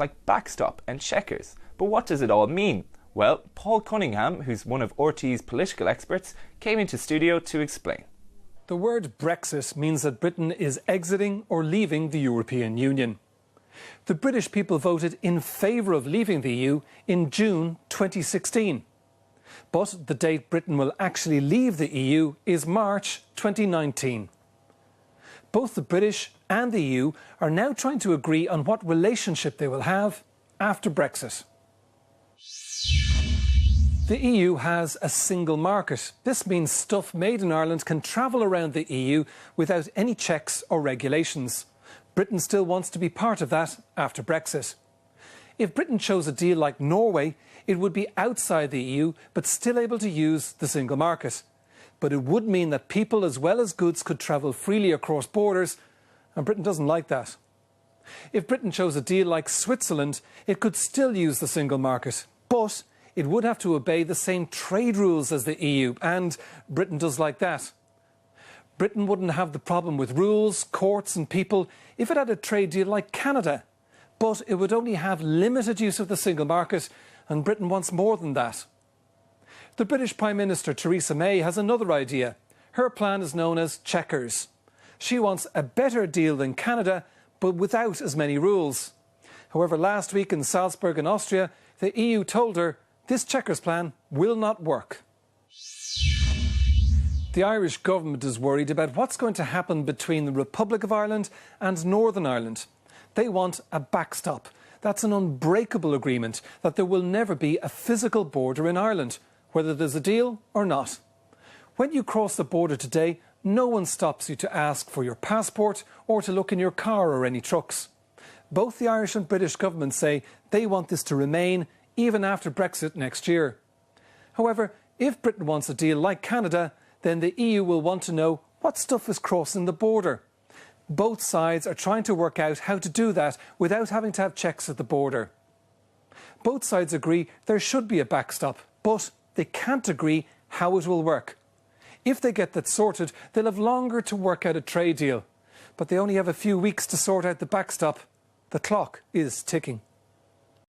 like backstop and checkers. But what does it all mean? Well, Paul Cunningham, who's one of RTE's political experts, came into studio to explain. The word Brexit means that Britain is exiting or leaving the European Union. The British people voted in favour of leaving the EU in June 2016. But the date Britain will actually leave the EU is March 2019. Both the British and the EU are now trying to agree on what relationship they will have after Brexit. The EU has a single market. This means stuff made in Ireland can travel around the EU without any checks or regulations. Britain still wants to be part of that after Brexit. If Britain chose a deal like Norway, it would be outside the EU but still able to use the single market. But it would mean that people as well as goods could travel freely across borders, and Britain doesn't like that. If Britain chose a deal like Switzerland, it could still use the single market, but it would have to obey the same trade rules as the EU, and Britain does like that. Britain wouldn't have the problem with rules, courts and people if it had a trade deal like Canada, but it would only have limited use of the single market, and Britain wants more than that. The British Prime Minister Theresa May has another idea. Her plan is known as checkers. She wants a better deal than Canada, but without as many rules. However, last week in Salzburg in Austria, the EU told her this checkers plan will not work. The Irish government is worried about what's going to happen between the Republic of Ireland and Northern Ireland. They want a backstop. That's an unbreakable agreement that there will never be a physical border in Ireland, whether there's a deal or not. When you cross the border today, no one stops you to ask for your passport or to look in your car or any trucks. Both the Irish and British governments say they want this to remain even after Brexit next year. However, if Britain wants a deal like Canada, then the EU will want to know what stuff is crossing the border. Both sides are trying to work out how to do that without having to have checks at the border. Both sides agree there should be a backstop, but they can't agree how it will work. If they get that sorted, they'll have longer to work out a trade deal. But they only have a few weeks to sort out the backstop. The clock is ticking.